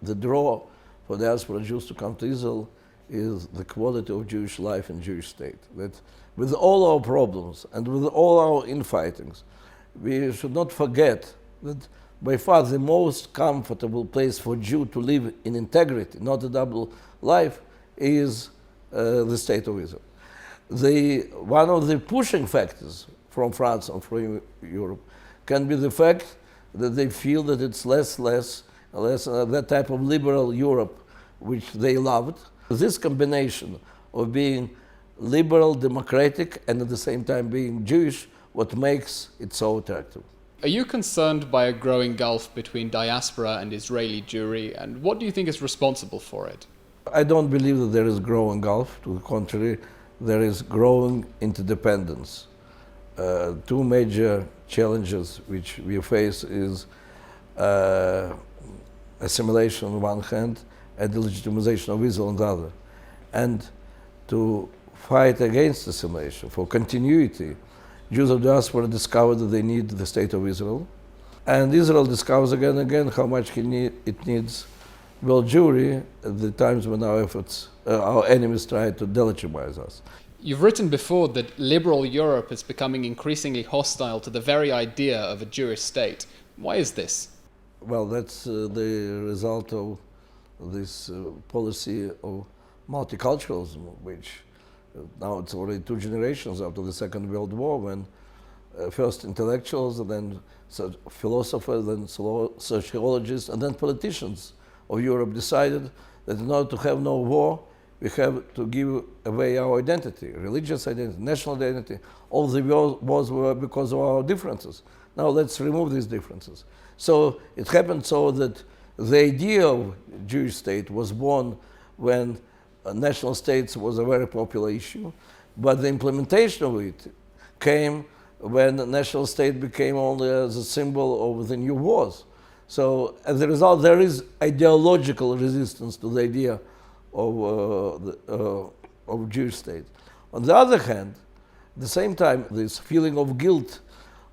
the draw for diaspora Jews to come to Israel is the quality of Jewish life and Jewish state. That with all our problems and with all our infightings, we should not forget that by far the most comfortable place for Jew to live in integrity, not a double life, is the state of Israel. One of the pushing factors from France and from Europe can be the fact that they feel that it's less that type of liberal Europe which they loved. This combination of being liberal, democratic, and at the same time being Jewish, what makes it so attractive. Are you concerned by a growing gulf between diaspora and Israeli Jewry, and what do you think is responsible for it? I don't believe that there is growing gulf. To the contrary, there is growing interdependence. Two major challenges which we face is assimilation on one hand and the legitimization of Israel on the other. And to fight against assimilation, for continuity, Jews of diaspora discovered that they need the state of Israel. And Israel discovers again and again how much it needs world Jewry at the times when our enemies try to delegitimize us. You've written before that liberal Europe is becoming increasingly hostile to the very idea of a Jewish state. Why is this? Well, that's the result of this policy of multiculturalism, which now it's already 2 generations after the Second World War, when first intellectuals, and then philosophers, then sociologists, and then politicians of Europe decided that in order to have no war, we have to give away our identity, religious identity, national identity. All the wars were because of our differences. Now let's remove these differences. So it happened so that the idea of Jewish state was born when national states was a very popular issue, but the implementation of it came when the national state became only as a symbol of the new wars. So as a result, there is ideological resistance to the idea of Jewish state. On the other hand, at the same time, this feeling of guilt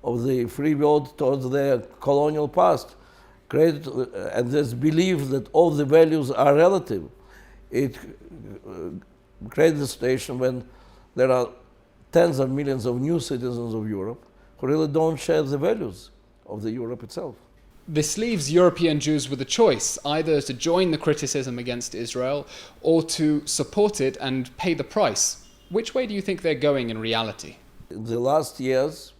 of the free world towards their colonial past created, and this belief that all the values are relative, it created a situation when there are tens of millions of new citizens of Europe who really don't share the values of the Europe itself. This leaves European Jews with a choice, either to join the criticism against Israel or to support it and pay the price. Which way do you think they're going in reality? In the last years,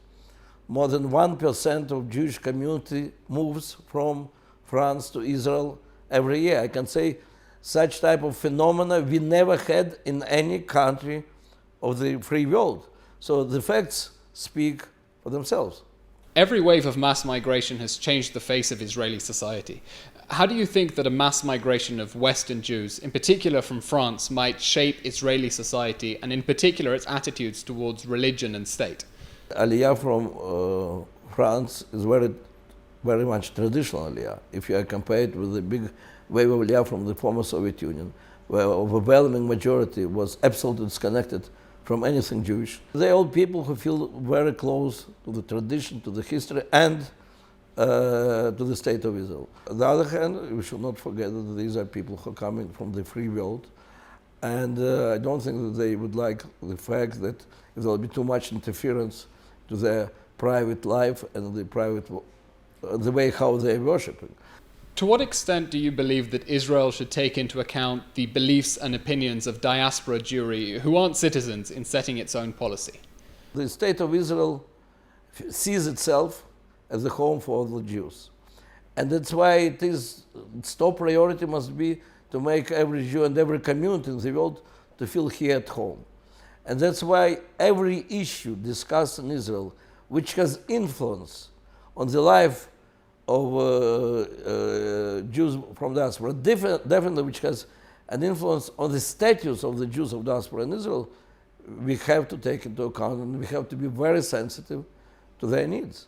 more than 1% of Jewish community moves from France to Israel every year. I can say such type of phenomena we never had in any country of the free world. So the facts speak for themselves. Every wave of mass migration has changed the face of Israeli society. How do you think that a mass migration of Western Jews, in particular from France, might shape Israeli society and in particular its attitudes towards religion and state? Aliyah from France is very much traditional Aliyah. If you compare it with the big wave of Aliyah from the former Soviet Union, where overwhelming majority was absolutely disconnected from anything Jewish. They are all people who feel very close to the tradition, to the history, and to the state of Israel. On the other hand, we should not forget that these are people who are coming from the free world, and I don't think that they would like the fact that there will be too much interference to their private life and the way how they are worshipping. To what extent do you believe that Israel should take into account the beliefs and opinions of diaspora Jewry who aren't citizens in setting its own policy? The state of Israel sees itself as the home for all the Jews. And that's why its top priority must be to make every Jew and every community in the world to feel here at home. And that's why every issue discussed in Israel, which has influence on the life of Jews from diaspora, definitely which has an influence on the status of the Jews of diaspora in Israel, we have to take into account, and we have to be very sensitive to their needs.